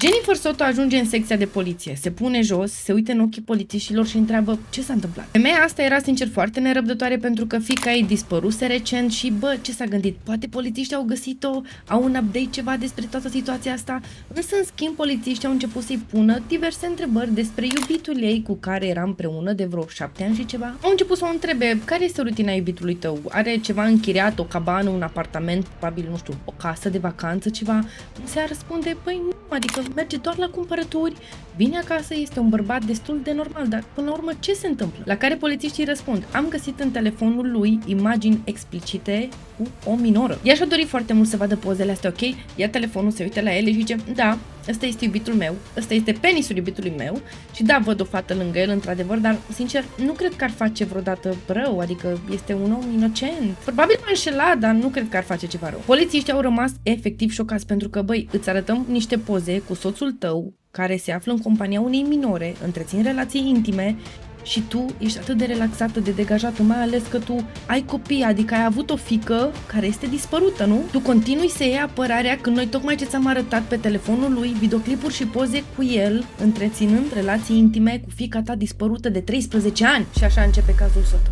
Jennifer Soto ajunge în secția de poliție, se pune jos, se uită în ochii polițiștilor și întreabă ce s-a întâmplat. Femeia asta era sincer foarte nerăbdătoare pentru că fiica ei dispăruse recent și ce s-a gândit? Poate polițiștii au găsit-o, au un update ceva despre toată situația asta? Însă în schimb polițiștii au început să-i pună diverse întrebări despre iubitul ei cu care era împreună de vreo 7 ani și ceva. Au început să o întrebe care este rutina iubitului tău, are ceva închiriat, o cabană, un apartament, probabil, nu știu, o casă de vacanță, ceva. Se răspunde, păi nu, adică merge doar la cumpărături, vine acasă, este un bărbat destul de normal, dar până la urmă ce se întâmplă? La care polițiștii răspund, am găsit în telefonul lui imagini explicite cu o minoră. Ea și-a dorit foarte mult să vadă pozele astea, ok? Ia telefonul, se uită la ele și zice, da, ăsta este iubitul meu, ăsta este penisul iubitului meu și da, văd o fată lângă el, într-adevăr, dar, sincer, nu cred că ar face vreodată rău, adică este un om inocent. Probabil m-a înșelat, dar nu cred că ar face ceva rău. Polițiștii au rămas efectiv șocați pentru că, băi, îți arătăm niște poze cu soțul tău care se află în compania unei minore, întrețin relații intime și tu ești atât de relaxată, de degajată, mai ales că tu ai copii, adică ai avut o fiică care este dispărută, nu? Tu continui să iei apărarea când noi tocmai ce ți-am arătat pe telefonul lui videoclipuri și poze cu el, întreținând relații intime cu fiica ta dispărută de 13 ani. Și așa începe cazul Soto.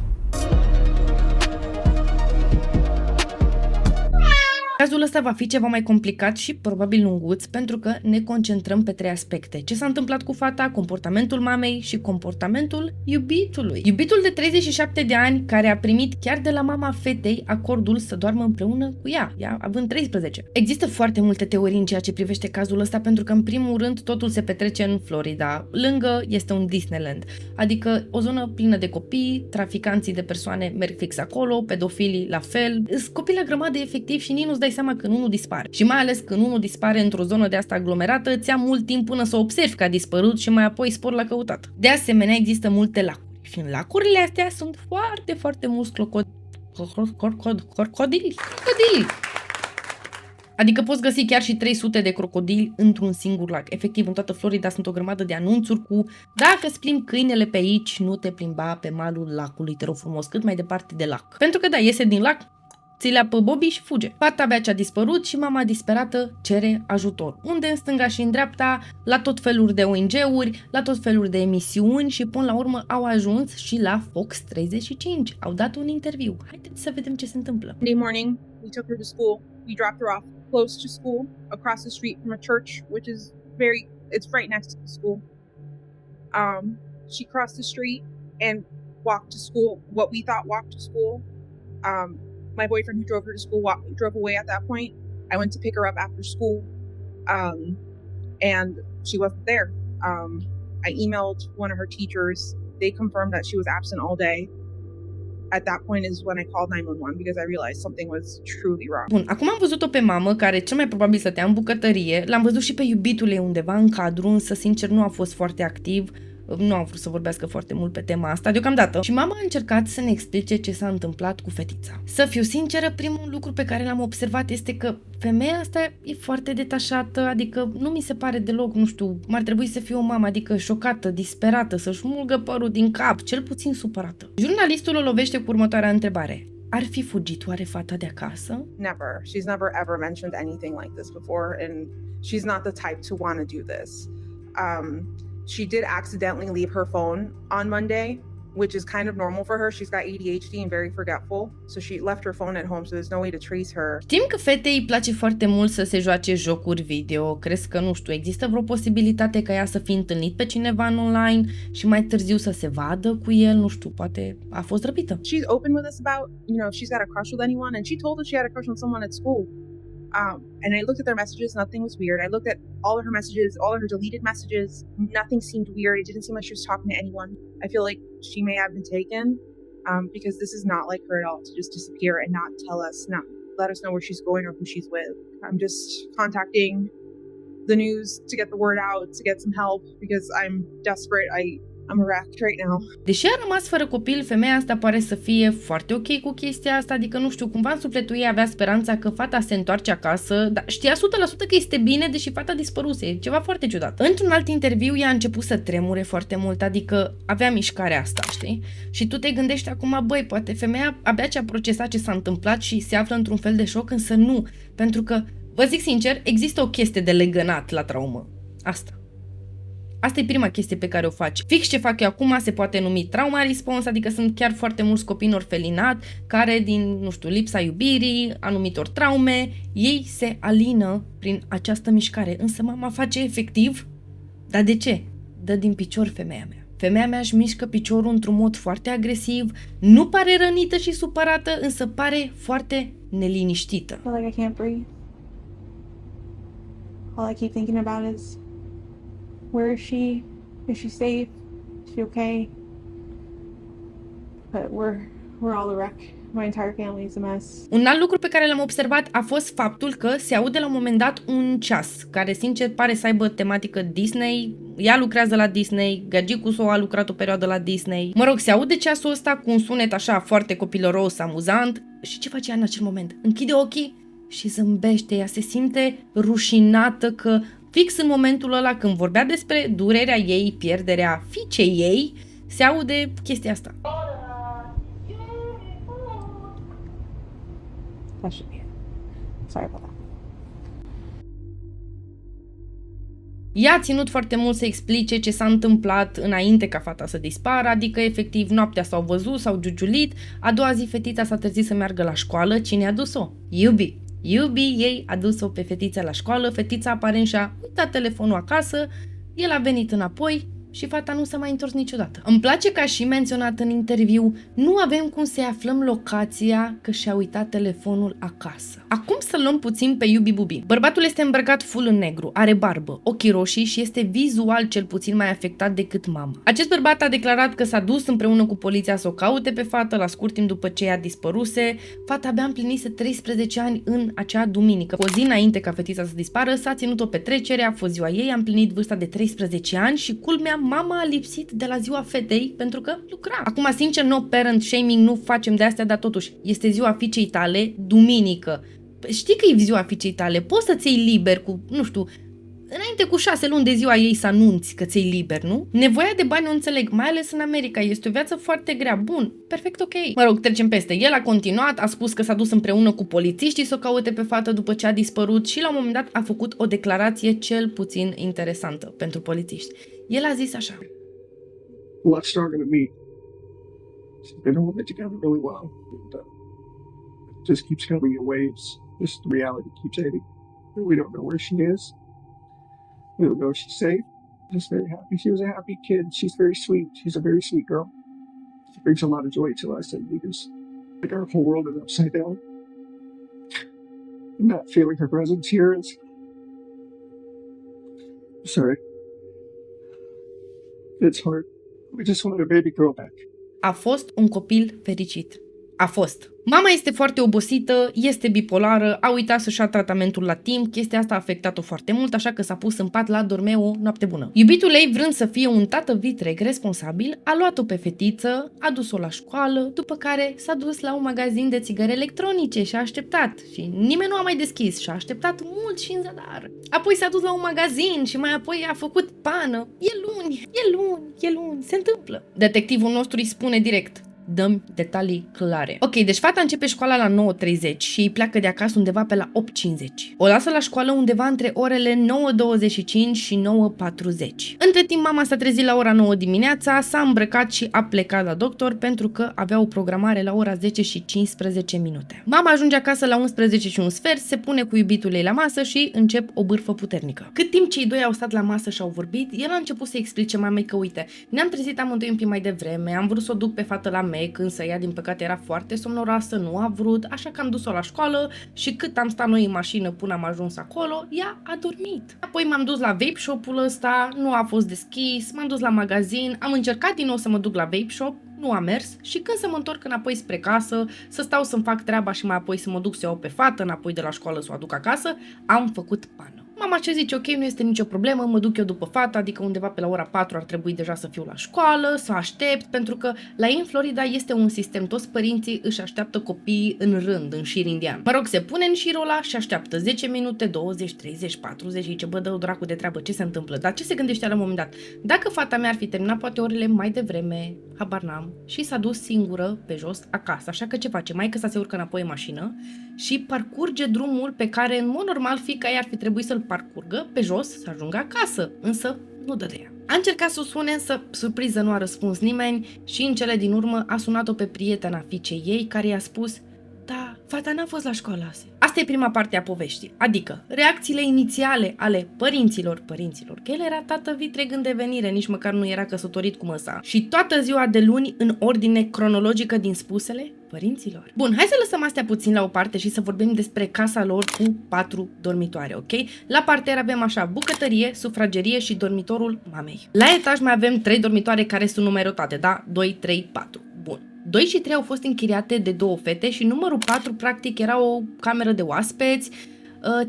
Cazul ăsta va fi ceva mai complicat și probabil lunguț pentru că ne concentrăm pe 3 aspecte. Ce s-a întâmplat cu fata, comportamentul mamei și comportamentul iubitului. Iubitul de 37 de ani care a primit chiar de la mama fetei acordul să doarmă împreună cu ea având 13. Există foarte multe teorii în ceea ce privește cazul ăsta pentru că în primul rând totul se petrece în Florida. Lângă este un Disneyland, adică o zonă plină de copii, traficanții de persoane merg fix acolo, pedofilii la fel. Copii la grămadă efectiv și nici nu-ți dai seama când unul dispare. Și mai ales când unul dispare într-o zonă de asta aglomerată, îți ia mult timp până să observi că a dispărut și mai apoi spor la căutat. De asemenea, există multe lacuri. Și în lacurile astea sunt foarte mulți crocodili. Adică poți găsi chiar și 300 de crocodili într-un singur lac. Efectiv, în toată Florida sunt o grămadă de anunțuri cu dacă îți plimbi câinele pe aici, nu te plimba pe malul lacului, te rog frumos, cât mai departe de lac. Pentru că da, iese din lac, ți le apă Bobby și fuge. Fata abia ce-a dispărut și mama disperată cere ajutor. Unde în stânga și în dreapta, la tot feluri de ONG-uri, la tot feluri de emisiuni și până la urmă au ajuns și la Fox 35. Au dat un interviu. Haideți să vedem ce se întâmplă. Monday morning, we took her to school. We dropped her off close to school, across the street from a church, which is it's right next to the school. She crossed the street and walked to school, what we thought walked to school. My boyfriend who drove her to school drove away at that point. I went to pick her up after school, and she wasn't there. I emailed one of her teachers. They confirmed that she was absent all day. At that point is when I called 911 because I realized something was truly wrong. Bun, acum am văzut-o pe mamă care cel mai probabil stătea în bucătărie. L-am văzut și pe iubitul ei undeva în cadru, însă sincer nu a fost foarte activ. Nu am vrut să vorbească foarte mult pe tema asta deocamdată. Și mama a încercat să ne explice ce s-a întâmplat cu fetița. Să fiu sinceră, primul lucru pe care l-am observat este că femeia asta e foarte detașată, adică nu mi se pare deloc, nu știu, ar trebui să fie o mamă, adică șocată, disperată, să-și mulgă părul din cap, cel puțin supărată. Jurnalistul o lovește cu următoarea întrebare. Ar fi fugit oare fata de acasă? Never. She's never ever mentioned anything like this before, and she's not the type to want to do this. She did accidentally leave her phone on Monday, which is kind of normal for her. She's got ADHD and very forgetful, so she left her phone at home, so there's no way to trace her. Știm că fetei îi place foarte mult să se joace jocuri video. Crezi că, nu știu, există vreo posibilitate ca ea să fi întâlnit pe cineva în online și mai târziu să se vadă cu el? Nu știu, poate a fost răpită. She's open with us about, if she's got a crush with anyone, and she told us she had a crush on someone at school. And I looked at their messages, nothing was weird. I looked at all of her messages, all of her deleted messages, nothing seemed weird. It didn't seem like she was talking to anyone. I feel like she may have been taken because this is not like her at all to just disappear and not tell us, not let us know where she's going or who she's with. I'm just contacting the news to get the word out, to get some help because I'm desperate. I'm wrecked right now. Deși a rămas fără copil, femeia asta pare să fie foarte ok cu chestia asta, adică nu știu, cumva în sufletul ei avea speranța că fata se întoarce acasă, dar știa 100% că este bine, deși fata dispăruse, e ceva foarte ciudat. Într-un alt interviu ea a început să tremure foarte mult, adică avea mișcarea asta, știi? Și tu te gândești acum, băi, poate femeia abia ce a procesat ce s-a întâmplat și se află într-un fel de șoc, însă nu, pentru că, vă zic sincer, există o chestie de legănat la traumă. Asta. Asta e prima chestie pe care o faci. Fix ce fac eu acum se poate numi trauma response, adică sunt chiar foarte mulți copii în orfelinat care din, nu știu, lipsa iubirii, anumitor traume, ei se alină prin această mișcare. Însă mama face efectiv, dar de ce? Dă din picior femeia mea. Femeia mea își mișcă piciorul într-un mod foarte agresiv, nu pare rănită și supărată, însă pare foarte neliniștită. I feel like I can't breathe. All I keep thinking about is, where is she? Is she safe? Is she okay? But we're all a wreck. My entire family is a mess. Un alt lucru pe care l-am observat a fost faptul că se aude la un moment dat un ceas, care sincer pare să aibă tematică Disney. Ea lucrează la Disney, gagicu său a lucrat o perioadă la Disney. Mă rog, se aude ceasul ăsta cu un sunet așa foarte copilăros, amuzant. Și ce face ea în acel moment? Închide ochii și zâmbește. Ea se simte rușinată că fix în momentul ăla când vorbea despre durerea ei, pierderea fiicei ei, se aude chestia asta. That should be it. Sorry about that. Ea a ținut foarte mult să explice ce s-a întâmplat înainte ca fata să dispară, adică efectiv noaptea s-au văzut, s-au giugiulit, a doua zi fetița s-a trezit să meargă la școală, cine a dus-o? Iubi ei a dus-o pe fetița la școală, fetița aparent și-a uitat telefonul acasă, el a venit înapoi și fata nu s-a mai întors niciodată. Îmi place că a și menționat în interviu, nu avem cum să aflăm locația că și-a uitat telefonul acasă. Acum să luăm puțin pe Iubi Bubi. Bărbatul este îmbrăcat full în negru, are barbă, ochii roșii și este vizual cel puțin mai afectat decât mama. Acest bărbat a declarat că s-a dus împreună cu poliția să o caute pe fată la scurt timp după ce ea dispăruse. Fata abia împlinise 13 ani în acea duminică. O zi înainte ca fetița să dispară, s-a ținut o petrecere, a fost ziua ei, a împlinit vârsta de 13 ani și culmea, mama a lipsit de la ziua fetei pentru că lucra. Acum, sincer, no parent shaming, nu facem de astea, dar totuși este ziua fiicei tale, duminică. Știi că e ziua fiicei tale, poți să-ți iei liber cu, nu știu, înainte cu 6 luni de ziua ei să anunți că ți-ai liber, nu? Nevoia de bani o înțeleg, mai ales în America, este o viață foarte grea. Bun, perfect ok. Mă rog, trecem peste. El a continuat, a spus că s-a dus împreună cu polițiștii să o caute pe fată după ce a dispărut și la un moment dat a făcut o declarație cel puțin interesantă pentru polițiști. El a zis așa. Let's start to meet. She's been holding it together really well. And, it just keeps coming in waves. Just the reality keeps hitting. We don't know where she is. We don't know if she's safe. Just very happy. She was a happy kid. She's very sweet. She's a very sweet girl. She brings a lot of joy to us, and because like our whole world is upside down. Not feeling her presence here is sorry. It's hard. We just wanted a baby girl back. A fost un copil fericit. A fost. Mama este foarte obosită, este bipolară, a uitat să-și ia tratamentul la timp, chestia asta a afectat-o foarte mult, așa că s-a pus în pat la dorme o noapte bună. Iubitul ei, vrând să fie un tată vitreg responsabil, a luat-o pe fetiță, a dus-o la școală, după care s-a dus la un magazin de țigări electronice și a așteptat. Și nimeni nu a mai deschis și a așteptat mult și în zadar. Apoi s-a dus la un magazin și mai apoi a făcut pană. E luni, se întâmplă. Detectivul nostru îi spune direct. Dăm detalii clare. Ok, deci fata începe școala la 9:30 și îi pleacă de acasă undeva pe la 8:50. O lasă la școală undeva între orele 9:25 și 9:40. Între timp, mama s-a trezit la ora 9 dimineața, s-a îmbrăcat și a plecat la doctor pentru că avea o programare la ora 10 și 15 minute. Mama ajunge acasă la 11 și un sfert, se pune cu iubitul ei la masă și încep o bârfă puternică. Cât timp cei doi au stat la masă și au vorbit, el a început să explice mamei că uite, ne-am trezit amândoi un pic mai devreme, am vrut să o duc pe fată la Mac, însă ea din păcate era foarte somnoroasă, nu a vrut, așa că am dus-o la școală și cât am stat noi în mașină până am ajuns acolo, ea a dormit. Apoi m-am dus la vape shop-ul ăsta, nu a fost deschis, m-am dus la magazin, am încercat din nou să mă duc la vape shop, nu a mers și când să mă întorc înapoi spre casă, să stau să-mi fac treaba și mai apoi să mă duc să o iau pe fată, înapoi de la școală să o aduc acasă, am făcut pană. Mama ce zice, ok, nu este nicio problemă, mă duc eu după fată, adică undeva pe la ora 4 ar trebui deja să fiu la școală, să aștept, pentru că la ei în Florida este un sistem, toți părinții își așteaptă copiii în rând, în șir indian. Mă rog, se pune în șirul ăla și așteaptă 10 minute, 20, 30, 40 și zice, bă, dă-o dracu de treabă, ce se întâmplă? Dar ce se gândește la un moment dat? Dacă fata mea ar fi terminat poate orele mai devreme, habar n-am, și s-a dus singură pe jos acasă, așa că ce face? Maică sa se urcă înapoi în mașină și parcurge drumul pe care în mod normal fiica ei ar fi trebuit să-l parcurgă pe jos să ajungă acasă, însă nu dădea. A încercat să o sune, însă, surpriză, nu a răspuns nimeni și în cele din urmă a sunat-o pe prietena fiicei ei, care i-a spus: da, fata n-a fost la școală azi. Asta e prima parte a poveștii, adică reacțiile inițiale ale părinților, că el era tată vitreg în devenire, nici măcar nu era căsătorit cu măsa. Și toată ziua de luni în ordine cronologică din spusele părinților. Bun, hai să lăsăm astea puțin la o parte și să vorbim despre casa lor cu 4 dormitoare, ok? La parter avem așa, bucătărie, sufragerie și dormitorul mamei. La etaj mai avem 3 dormitoare care sunt numerotate, da? 2, 3, 4. Bun. 2 și 3 au fost închiriate de 2 fete și numărul 4 practic era o cameră de oaspeți.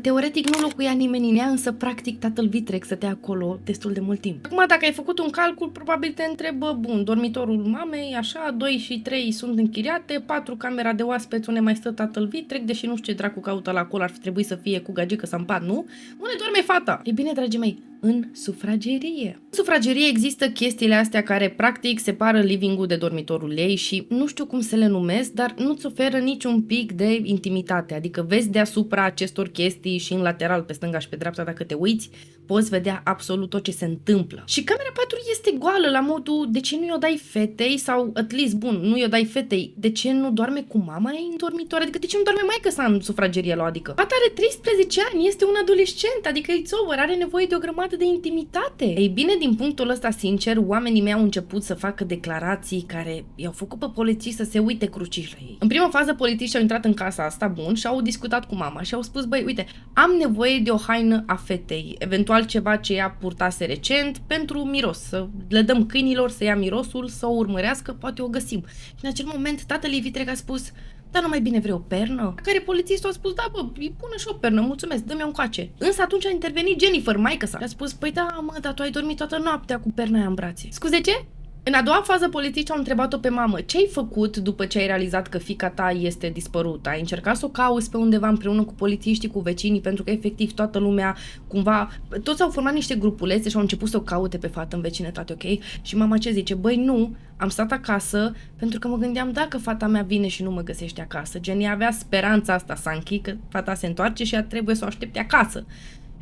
Teoretic nu locuia nimeni în ea, însă practic tatăl vitreg stătea acolo destul de mult timp. Acum dacă ai făcut un calcul, probabil te întrebă, bun, dormitorul mamei, așa, 2 și 3 sunt închiriate, 4 camera de oaspeți, unde mai stă tatăl vitreg, deși nu știu ce dracu caută la acolo, ar fi trebuit să fie cu gagică sau în pat, nu? Unde doarme fata? E bine, dragii mei, în sufragerie. În sufragerie există chestiile astea care practic separă living-ul de dormitorul ei și nu știu cum să le numesc, dar nu-ți oferă niciun pic de intimitate, adică vezi deasupra acestor chestii și în lateral, pe stânga și pe dreapta, dacă te uiți, poți vedea absolut tot ce se întâmplă. Și camera 4 este goală, la modul, de ce nu i-o dai fetei sau, at least, bun, nu i-o dai fetei, de ce nu doarme cu mama ei în dormitor? Adică de ce nu doarme maică sa în sufragerie la adică? Fata are 13 ani, este un adolescent, adică it's over, are nevoie de o grămadă de intimitate. Ei bine, din punctul ăsta, sincer, oamenii mei au început să facă declarații care i-au făcut pe polițiști să se uite cruciși la ei. În prima fază, polițiștii au intrat în casa asta, bun, și au discutat cu mama și au spus, băi, uite, am nevoie de o haină a fetei, eventual ceva ce ea purtase recent pentru miros, să le dăm câinilor să ia mirosul, să o urmărească, poate o găsim. Și în acel moment tatăl ei vitreg a spus, dar nu mai bine vrei o pernă? La care polițistul a spus, da bă, îi pune și o pernă, mulțumesc, dă-mi-o încoace. Însă atunci a intervenit Jennifer, maică sa, și a spus, păi da mă, dar tu ai dormit toată noaptea cu perna aia în brațe. Scuze, ce? În a doua fază, polițiștii au întrebat-o pe mamă, ce ai făcut după ce ai realizat că fiica ta este dispărută? Ai încercat să o cauți pe undeva împreună cu polițiștii, cu vecinii, pentru că efectiv toată lumea, cumva, toți au format niște grupulețe și au început să o caute pe fată în vecinătate, ok? Și mama ce zice? Băi, nu, am stat acasă pentru că mă gândeam dacă fata mea vine și nu mă găsește acasă. Jenny avea speranța asta, Sanchi, că fata se întoarce și ea trebuie să o aștepte acasă.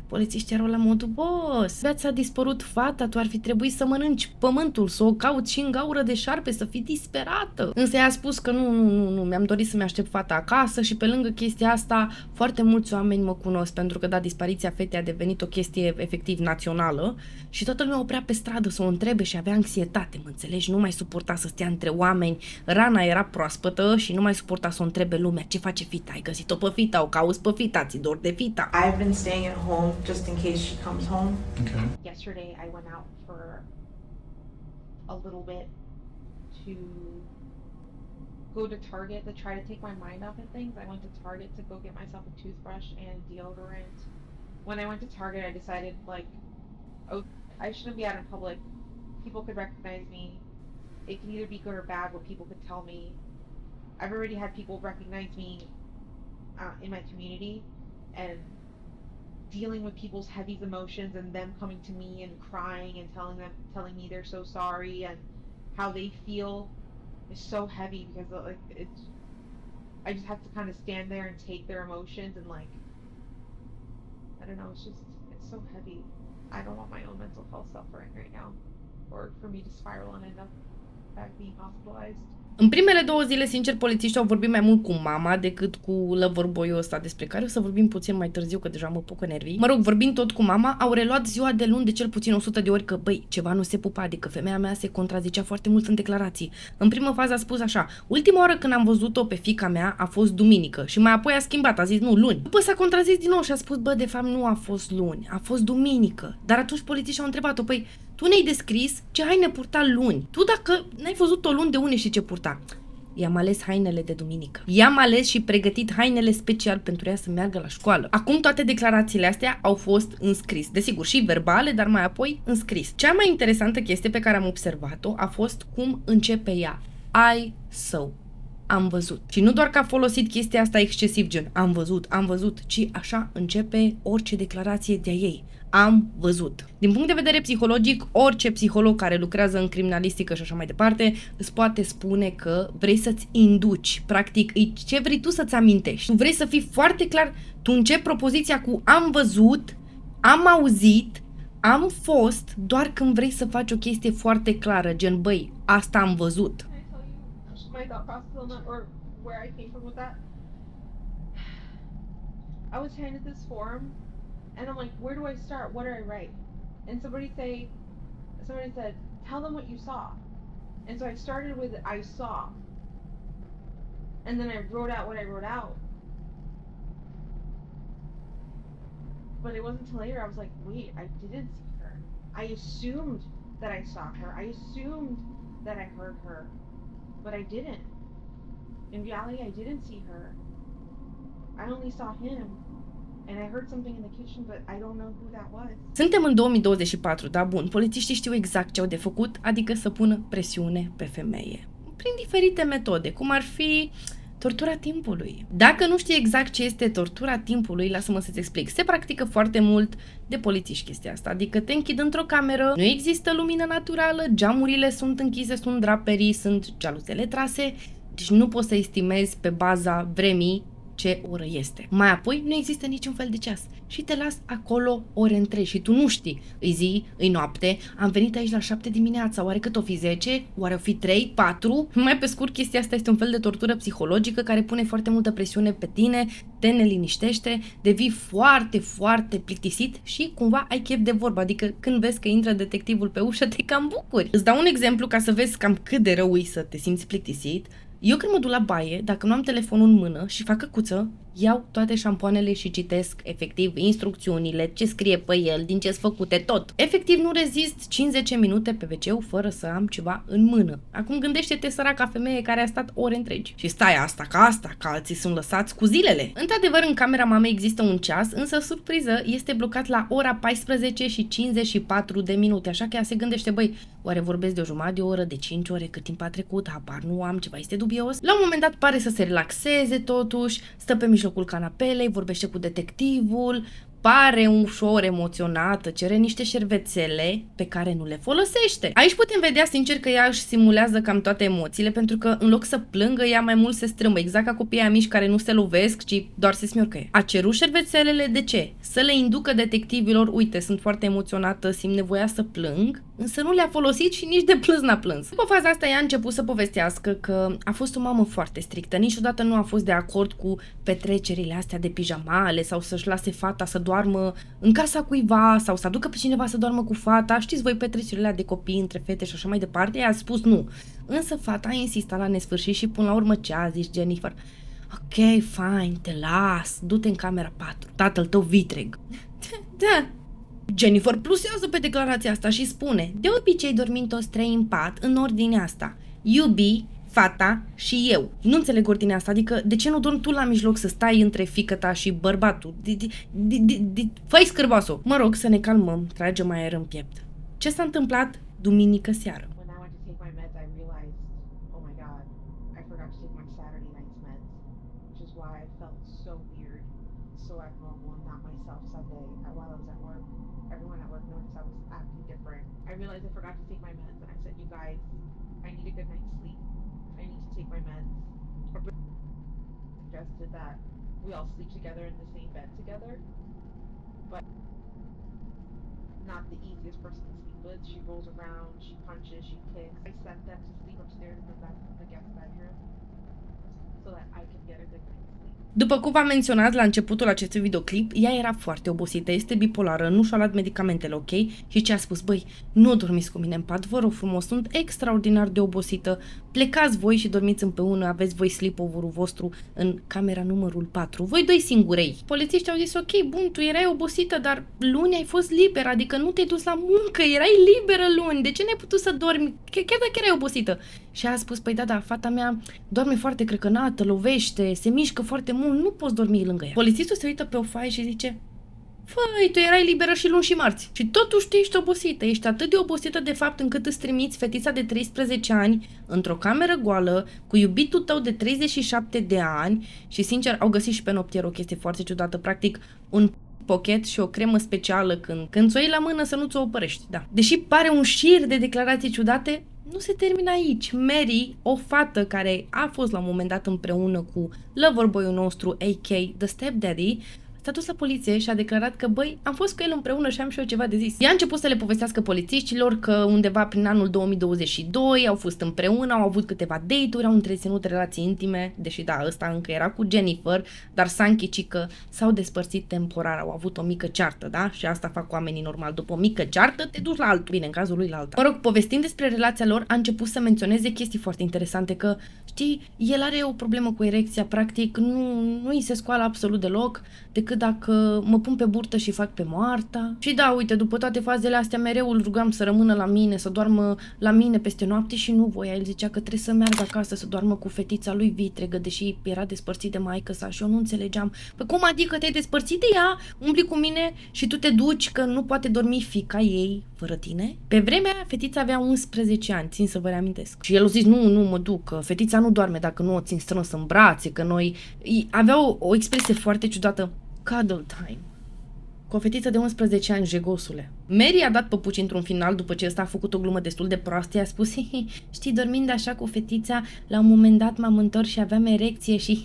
Polițiștii erau la modul, boss, ți-a dispărut fata, tu ar fi trebuit să mănânci pământul, să o cauți și în gaură de șarpe, să fii disperată. Însă ea a spus că nu, mi-am dorit să-mi aștept fata acasă și pe lângă chestia asta, foarte mulți oameni mă cunosc, pentru că, da, dispariția fetei a devenit o chestie efectiv națională și toată lumea oprea pe stradă să o întrebe și avea anxietate, mă înțelegi, nu mai suporta să stea între oameni, rana era proaspătă și nu mai suporta să o întrebe lumea, ce face fita, ai găsit-o pe fita, o cauți pe fita, ți dor de fita. I've been staying at home just in case she comes home. Okay. Yesterday I went out for a little bit to go to Target to try to take my mind off of things. I went to Target to go get myself a toothbrush and deodorant. When I went to Target, I decided, like, oh, I shouldn't be out in public. People could recognize me. It can either be good or bad what people could tell me. I've already had people recognize me in my community, and dealing with people's heavy emotions and them coming to me and crying and telling me they're so sorry and how they feel is so heavy because like I just have to kind of stand there and take their emotions and like I don't know, it's so heavy. I don't want my own mental health suffering right now or for me to spiral and end up back being hospitalized. În primele 2 zile, sincer, polițiștii au vorbit mai mult cu mama decât cu loverboy-ul ăsta, despre care o să vorbim puțin mai târziu, că deja mă pucă nervii. Mă rog, vorbind tot cu mama, au reluat ziua de luni de cel puțin 100 de ori că, băi, ceva nu se pupa, adică femeia mea se contrazicea foarte mult în declarații. În primă fază a spus așa, ultima oară când am văzut-o pe fiica mea a fost duminică și mai apoi a schimbat, a zis nu, luni. După s-a contrazis din nou și a spus, bă, de fapt nu a fost luni, a fost duminică. Dar atunci polițiștii au întrebat-o, păi, tu ne-ai descris ce haine purta luni. Tu dacă n-ai văzut-o luni, de unde știi ce purta? I-am ales hainele de duminică. I-am ales și pregătit hainele special pentru ea să meargă la școală. Acum toate declarațiile astea au fost înscris. Desigur, și verbale, dar mai apoi înscris. Cea mai interesantă chestie pe care am observat-o a fost cum începe ea. I saw. Am văzut. Și nu doar că a folosit chestia asta excesiv, gen am văzut, ci așa începe orice declarație de-a ei. Am văzut. Din punct de vedere psihologic, orice psiholog care lucrează în criminalistică și așa mai departe îți poate spune că vrei să-ți induci, practic, ce vrei tu să-ți amintești. Tu vrei să fii foarte clar, tu începi propoziția cu am văzut am auzit, am fost, doar când vrei să faci o chestie foarte clară, gen, băi, asta am văzut. Can I tell you my thought process on that, or where I came from with that? I was handed this form, and I'm like, where do I start? What do I write? And somebody said, tell them what you saw. And so I started with I saw, and then I wrote out what I wrote out. But it wasn't until later I was like, wait, I didn't see her. I assumed that I saw her. I assumed that I heard her, but I didn't. In reality, I didn't see her. I only saw him, and I heard something in the kitchen, but I don't know who that was. Suntem în 2024, da, bun, polițiștii știu exact ce au de făcut, adică să pună presiune pe femeie. Prin diferite metode, cum ar fi tortura timpului. Dacă nu știi exact ce este tortura timpului, lasă-mă să-ți explic. Se practică foarte mult de polițiști chestia asta, adică te închid într-o cameră, nu există lumină naturală, geamurile sunt închise, sunt draperii, sunt jaluzele trase, deci nu poți să estimezi pe baza vremii ce oră este. Mai apoi, nu există niciun fel de ceas și te las acolo ore întregi și tu nu știi. Îi zi, îi noapte, am venit aici la 7 dimineața, oare cât o fi 10? Oare o fi 3, 4? Mai pe scurt, chestia asta este un fel de tortură psihologică care pune foarte multă presiune pe tine, te neliniștește, devii foarte, foarte plictisit și cumva ai chef de vorbă, adică când vezi că intră detectivul pe ușă, te cam bucuri. Îți dau un exemplu ca să vezi cam cât de rău e să te simți plictisit. Eu când mă duc la baie, dacă nu am telefonul în mână și fac căcuță, iau toate șampoanele și citesc efectiv instrucțiunile, ce scrie pe el, din ce-s făcute, tot. Efectiv nu rezist 50 minute pe wc fără să am ceva în mână. Acum gândește-te săraca femeie care a stat ore întregi. Și stai asta, că alții sunt lăsați cu zilele. Într-adevăr, în camera mamei există un ceas, însă surpriză este blocat la ora 14 și 54 de minute, așa că ea se gândește, băi, oare vorbesc de o jumătate de oră, de 5 ore, cât timp a trecut, habar nu am, ceva este dubios. La un moment dat pare să se relaxeze totuși, stă pe mijlocul canapelei, vorbește cu detectivul, pare ușor emoționată, cere niște șervețele pe care nu le folosește. Aici putem vedea sincer că ea își simulează cam toate emoțiile, pentru că în loc să plângă, ea mai mult se strâmbă, exact ca copiii mici care nu se lovesc, ci doar se smiorcăie. A cerut șervețelele de ce? Să le inducă detectivilor, uite, sunt foarte emoționată, simt nevoia să plâng, însă nu le-a folosit și nici de plâns n-a plâns. După faza asta, ea a început să povestească că a fost o mamă foarte strictă, niciodată nu a fost de acord cu petrecerile astea de pijamale sau să-și lase fata să doarmă în casa cuiva sau să aducă pe cineva să doarmă cu fata. Știți voi petrecerile de copii între fete și așa mai departe? Ea a spus nu. Însă fata a insistat la nesfârșit și până la urmă ce a zis Jennifer? Ok, fine, te las, du-te în camera 4, tatăl tău vitreg. Da. Jennifer plusează pe declarația asta și spune, de obicei dormim toți 3 în pat în ordinea asta, iubi, fata și eu. Nu înțeleg ordinea asta, adică de ce nu dormi tu la mijloc să stai între fiica-ta și bărbatul? Fă-i scârboasă. Mă rog să ne calmăm, tragem aer în piept. Ce s-a întâmplat duminică seară? When I went to take my meds, I realized, oh my god, I forgot to take my Saturday night's meds, which is why I felt so weird, so abnormal, and not myself Sunday while I was at work. Everyone at work noticed I was acting different. I realized I forgot to take my meds, and I said, you guys, I need a good night's sleep. I need to take my meds. Suggested that we all sleep together in the same bed together, but not the easiest person to sleep with. She rolls around, she punches, she kicks. I sent them to sleep upstairs in the guest bedroom so that I could get a good night's sleep. După cum v-am menționat la începutul acestui videoclip, ea era foarte obosită, este bipolară, nu și-a luat medicamentele, ok? Și ce a spus? Băi, nu dormiți cu mine în pat, vă rog frumos, sunt extraordinar de obosită, plecați voi și dormiți împreună, aveți voi sleepover-ul vostru în camera numărul 4, voi doi singurei. Polițiștii au zis, ok, bun, tu erai obosită, dar luni ai fost liberă, adică nu te-ai dus la muncă, erai liberă luni, de ce n-ai putut să dormi, chiar dacă erai obosită? Și a spus, păi da, fata mea doarme foarte crăcănată, lovește, se mișcă foarte mult, nu poți dormi lângă ea. Polițistul se uită pe o foaie și zice, făi, tu erai liberă și luni și marți. Și totuși tu ești obosită, ești atât de obosită de fapt încât îți trimiți fetița de 13 ani într-o cameră goală cu iubitul tău de 37 de ani și sincer au găsit și pe noptier o chestie foarte ciudată, practic un pochet și o cremă specială când ți-o iei la mână să nu ți-o opărești, da. Deși pare un șir de declarații ciudate, nu se termină aici. Mary, o fată care a fost la un moment dat împreună cu loverboy-ul nostru, a.k.a. The Stepdaddy, s-a dus la poliție și a declarat că, băi, am fost cu el împreună și am și eu ceva de zis. Ea a început să le povestească polițiștilor că undeva prin anul 2022 au fost împreună, au avut câteva date-uri, au întreținut relații intime, deși da, ăsta încă era cu Jennifer, dar s-a închicit că s-au despărțit temporar, au avut o mică ceartă, da? Și asta fac oamenii normal. După o mică ceartă, te duci la altul. Bine, în cazul lui la alta. Mă rog, povestind despre relația lor, a început să menționeze chestii foarte interesante, că, știi, el are o problemă cu erecția, practic, nu îi se scoală absolut deloc, decât dacă mă pun pe burtă și fac pe moarta. Și da, uite, după toate fazele astea, mereu îl rugam să rămână la mine, să doarmă la mine peste noapte și nu voia. El zicea că trebuie să meargă acasă să doarmă cu fetița lui vitregă, deși era despărțit de maică sa și eu nu înțelegeam. Păi cum adică te-ai despărțit de ea, umbli cu mine și tu te duci că nu poate dormi fiica ei fără tine? Pe vremea aia, fetița avea 11 ani, țin să vă reamintesc. Și el a zis, nu mă duc, că fetița nu doarme dacă nu o țin strâns în brațe, că noi... Avea o expresie foarte ciudată, cuddle time. Cu o fetiță de 11 ani, jegosule. Mary a dat păpuci într-un final după ce ăsta a făcut o glumă destul de proastă. I-a spus, știi, dormind așa cu fetița, la un moment dat m-am întors și aveam erecție și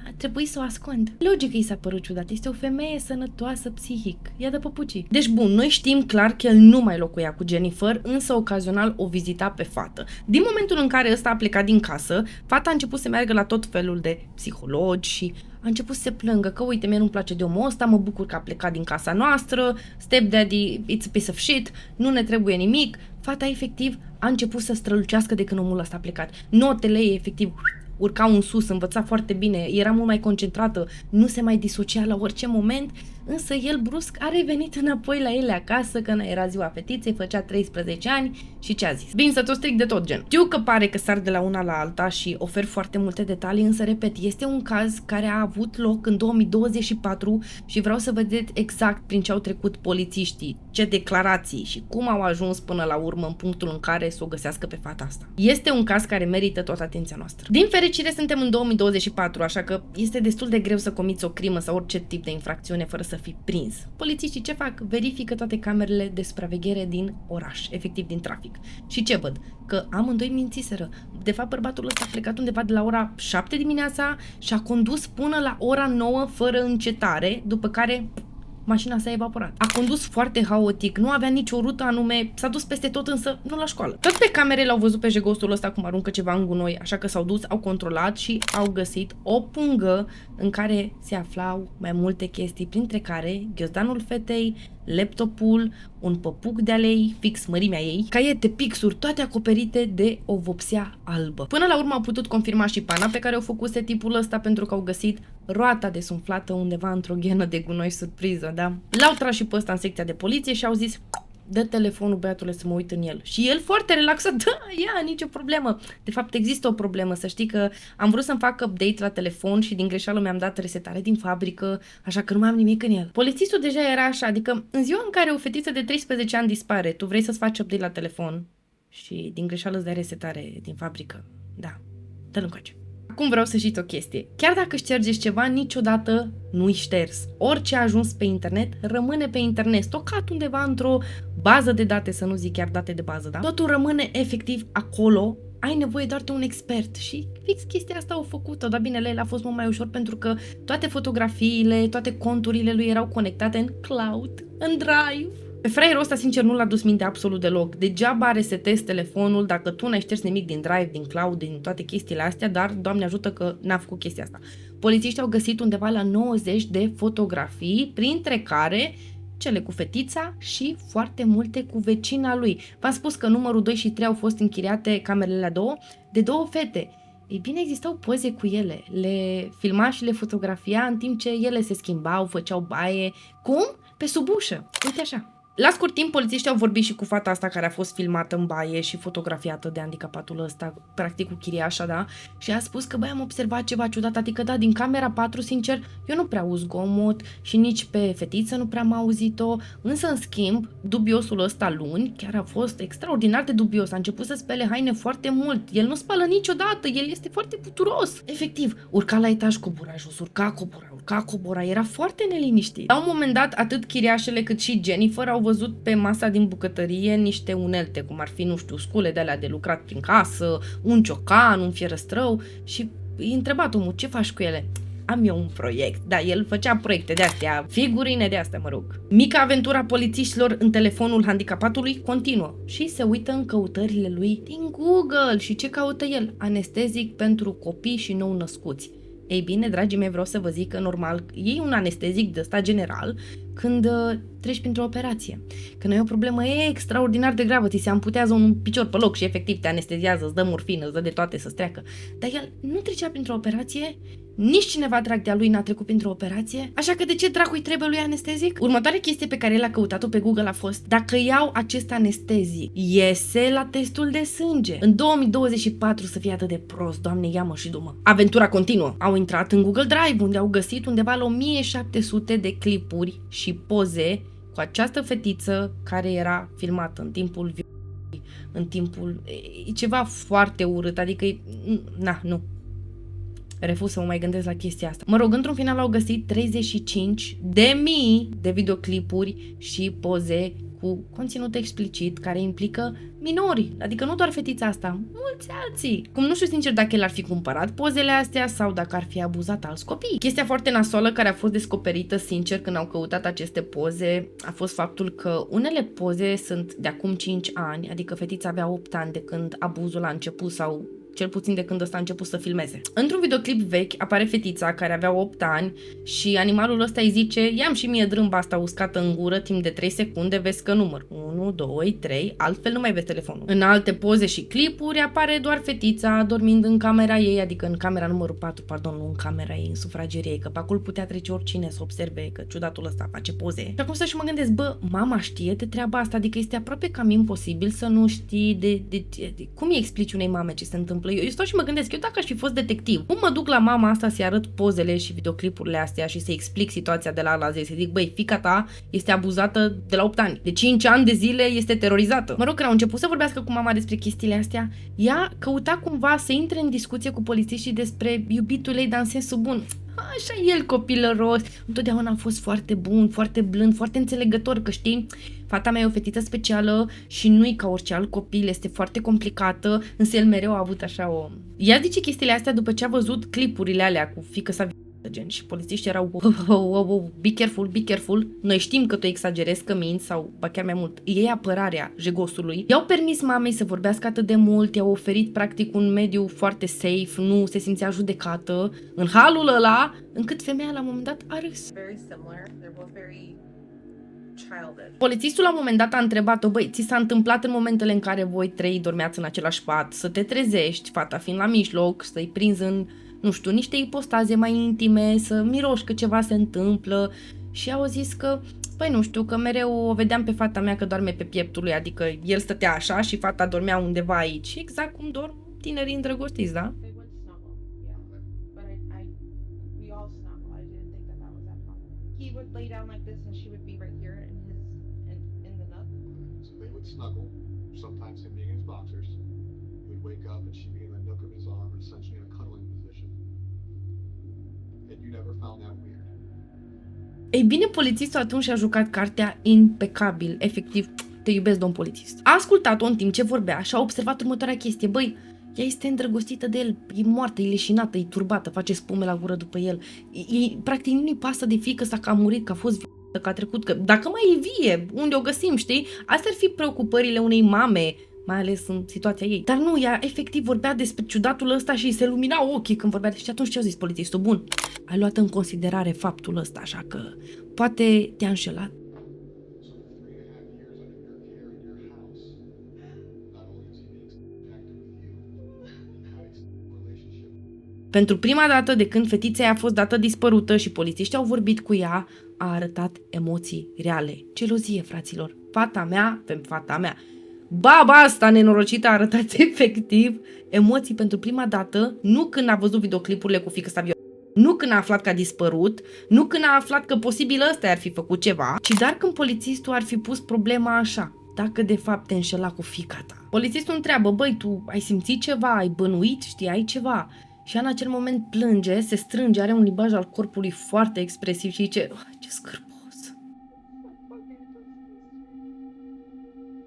a trebuit să o ascund. Logic că i s-a părut ciudat. Este o femeie sănătoasă psihic. Ia de păpucii. Deci bun, noi știm clar că el nu mai locuia cu Jennifer, însă ocazional o vizita pe fată. Din momentul în care ăsta a plecat din casă, fata a început să meargă la tot felul de psihologi și a început să se plângă că, uite, mie nu-mi place de omul ăsta, mă bucur că a plecat din casa noastră, stepdaddy, it's a piece of shit, nu ne trebuie nimic. Fata efectiv a început să strălucească de când omul ăsta a plecat. Notele ei efectiv urcau în sus, învăța foarte bine, era mult mai concentrată, nu se mai disocia la orice moment, însă el brusc a revenit înapoi la ele acasă, că era ziua fetiței, făcea 13 ani și ce a zis? Bine, să te stric de tot gen. Știu că pare că sar de la una la alta și ofer foarte multe detalii, însă, repet, este un caz care a avut loc în 2024 și vreau să vedeți exact prin ce au trecut polițiștii, ce declarații și cum au ajuns până la urmă în punctul în care să o găsească pe fata asta. Este un caz care merită toată atenția noastră. Din fericire suntem în 2024, așa că este destul de greu să comiți o crimă sau orice tip de infracțiune fără să fii prins. Polițiștii ce fac? Verifică toate camerele de supraveghere din oraș, efectiv din trafic. Și ce văd? Că amândoi mințiseră. De fapt, bărbatul ăsta a plecat undeva de la ora 7 dimineața și a condus până la ora 9 fără încetare, după care mașina s-a evaporat. A condus foarte haotic, nu avea nicio rută anume, s-a dus peste tot, însă nu la școală. Tot pe camere l-au văzut pe jegostul ăsta cum aruncă ceva în gunoi, așa că s-au dus, au controlat și au găsit o pungă în care se aflau mai multe chestii, printre care ghiozdanul fetei, laptopul, un păpuc de alei, fix mărimea ei, caiete, pixuri, toate acoperite de o vopsea albă. Până la urmă au putut confirma și pana pe care o făcuse tipul ăsta, pentru că au găsit roata desumflată undeva într-o ghenă de gunoi surpriză, da? L-au tras și pe ăsta în secția de poliție și au zis, dă telefonul, băiatule, să mă uit în el. Și el foarte relaxat, da, ia, nicio problemă. De fapt, există o problemă, să știi că am vrut să-mi fac update la telefon și din greșeală mi-am dat resetare din fabrică, așa că nu mai am nimic în el. Polițistul deja era așa, adică în ziua în care o fetiță de 13 ani dispare, tu vrei să-ți faci update la telefon și din greșeală îți dai resetare din fabrică. Da, dă-l încoace. Acum vreau să știți o chestie. Chiar dacă ștergeți ceva, niciodată nu-i șters. Orice a ajuns pe internet, rămâne pe internet, stocat undeva într-o bază de date, să nu zic chiar date de bază, da? Totul rămâne efectiv acolo, ai nevoie doar de un expert și fix chestia asta au făcut-o, dar bine, el a fost mult mai ușor pentru că toate fotografiile, toate conturile lui erau conectate în cloud, în drive. Pe fraierul ăsta, sincer, nu l-a dus minte absolut deloc. Degeaba resetezi telefonul dacă tu n-ai șters nimic din drive, din cloud, din toate chestiile astea, dar Doamne ajută că n-a făcut chestia asta. Polițiștii au găsit undeva la 90 de fotografii, printre care cele cu fetița și foarte multe cu vecina lui. V-am spus că numărul 2 și 3 au fost închiriate, camerele la două, de două fete. Ei bine, existau poze cu ele, le filma și le fotografia în timp ce ele se schimbau, făceau baie. Cum? Pe sub ușă. Uite așa. La scurt timp, polițiștii au vorbit și cu fata asta care a fost filmată în baie și fotografiată de handicapatul ăsta, practic cu chiriașa, da? Și a spus că, băi, am observat ceva ciudat, adică, da, din camera 4, sincer, eu nu prea auz zgomot și nici pe fetiță nu prea am auzit-o, însă, în schimb, dubiosul ăsta luni chiar a fost extraordinar de dubios, a început să spele haine foarte mult, el nu spală niciodată, el este foarte puturos. Efectiv, urca la etaj, cobora jos, urca, cobora, era foarte neliniștit. La un moment dat, atât chiriașele cât și Jennifer au văzut pe masa din bucătărie niște unelte, cum ar fi, nu știu, scule de alea de lucrat prin casă, un ciocan, un fierăstrău și îi întrebat omul, ce faci cu ele? am eu un proiect. Da, el făcea proiecte de-astea, figurine de-astea, mă rog. Mica aventura polițiștilor în telefonul handicapatului continuă și se uită în căutările lui din Google. Și ce caută el? Anestezic pentru copii și nou-născuți. Ei bine, dragii mei, vreau să vă zic că normal iei un anestezic de ăsta general când treci printr-o operație. Când ai o problemă extraordinar de gravă, ți se amputează un picior pe loc și efectiv te anesteziază, îți dă morfină, îți dă de toate să-ți treacă. Dar el nu trecea printr-o operație, nici cineva drag de-a lui n-a trecut printr-o operație, așa că de ce dracui trebuie lui anestezic? Următoarea chestie pe care el a căutat-o pe Google a fost: dacă iau acest anestezic, iese la testul de sânge. În 2024 să fie atât de prost, Doamne, ia-mă și du-mă. Aventura continuă. Au intrat în Google Drive, unde au găsit undeva la 1700 de clipuri și poze cu această fetiță care era filmată în timpul în timpul... E ceva foarte urât, adică nu. Refuz să mă mai gândesc la chestia asta. Mă rog, într-un final au găsit 35.000 de videoclipuri și poze cu conținut explicit care implică minori, adică nu doar fetița asta, mulți alții. Cum nu știu sincer dacă el ar fi cumpărat pozele astea sau dacă ar fi abuzat alți copii. Chestia foarte nasoală care a fost descoperită sincer când au căutat aceste poze a fost faptul că unele poze sunt de acum 5 ani, adică fetița avea 8 ani de când abuzul a început sau cel puțin de când ăsta a început să filmeze. Într-un videoclip vechi apare fetița care avea 8 ani și animalul ăsta îi zice: ia-mi și mie drâmba asta uscată în gură timp de 3 secunde, vezi că număr 1, 2, 3, altfel nu mai vezi telefonul. În alte poze și clipuri apare doar fetița dormind în camera ei, adică în camera numărul 4, pardon, nu în camera ei, în sufrageria ei, că pe acolo putea trece oricine să observe că ciudatul ăsta face poze. Și acum să și mă gândesc, bă, mama știe de treaba asta, adică este aproape cam imposibil să nu știi de cum îi explici unei mame ce se întâmplă. Eu stau și mă gândesc, eu dacă aș fi fost detectiv, cum mă duc la mama asta să-i arăt pozele și videoclipurile astea și să-i explic situația de la A la Z, să zic, băi, fiica ta este abuzată de la 8 ani, de 5 ani de zile este terorizată. Mă rog, când au început să vorbească cu mama despre chestiile astea, ea căuta cumva să intre în discuție cu polițiștii despre iubitul ei, dar în sensul bun. Așa el, copilăros, întotdeauna a fost foarte bun, foarte blând, foarte înțelegător, că știi, fata mea e o fetiță specială și nu-i ca orice alt copil, este foarte complicată, însă el mereu a avut așa o... Ea zice chestiile astea după ce a văzut clipurile alea cu fiică sa gen și polițiștii erau be careful, be careful, noi știm că tu exagerezi, că minți sau ba chiar mai mult, ei apărarea jegosului. I-au permis mamei să vorbească atât de mult, i-au oferit practic un mediu foarte safe, nu se simțea judecată în halul ăla, încât femeia la un moment dat a râs. Very similar. They're both very childish. Polițistul la un moment dat a întrebat-o: băi, ți s-a întâmplat în momentele în care voi trei dormeați în același pat să te trezești, fata fiind la mijloc, să-i prinzi în, nu știu, niște ipostaze mai intime, să miroși că ceva se întâmplă? Și au zis că, păi nu știu, că mereu o vedeam pe fata mea că doarme pe pieptul lui, adică el stătea așa și fata dormea undeva aici, exact cum dorm tinerii îndrăgostiți, da? They would snuggle, yeah. But we all snuggle. I didn't think that was that problem. He would lay down like this and she would be right here in the nut. So they would snuggle, sometimes him being in his boxers. He would wake up and she'd be in the nook of his arm, essentially in a cuddling position. And you never found that weird. Ei bine, polițistul atunci a jucat cartea impecabil, efectiv, te iubesc, domn polițist. A ascultat-o în timp ce vorbea și a observat următoarea chestie: băi, ea este îndrăgostită de el, e moartă, e leșinată, e turbată, face spume la gură după el. Practic nu-i pasă de fiică sa că a murit, că a fost violată, că a trecut, că dacă mai e vie, unde o găsim, știi? Astea ar fi preocupările unei mame, mai ales în situația ei. Dar nu, ea efectiv vorbea despre ciudatul ăsta și îi se lumina ochii când vorbea. Și atunci ce a zis polițistul? Bun, ai luat în considerare faptul ăsta, așa că poate te-a înșelat. Pentru prima dată de când fetița a fost dată dispărută și polițiștii au vorbit cu ea, a arătat emoții reale. Gelozie, fraților. Fata mea. Baba asta nenorocită a arătat efectiv emoții pentru prima dată, nu când a văzut videoclipurile cu fiică sa violată, nu când a aflat că a dispărut, nu când a aflat că posibil ăsta ar fi făcut ceva, ci doar când polițistul ar fi pus problema așa: dacă de fapt te înșela cu fiica ta. Polițistul întreabă: băi, tu ai simțit ceva, ai bănuit, știai ceva? Și în acel moment plânge, se strânge, are un limbaj al corpului foarte expresiv și zice: ce scârbos.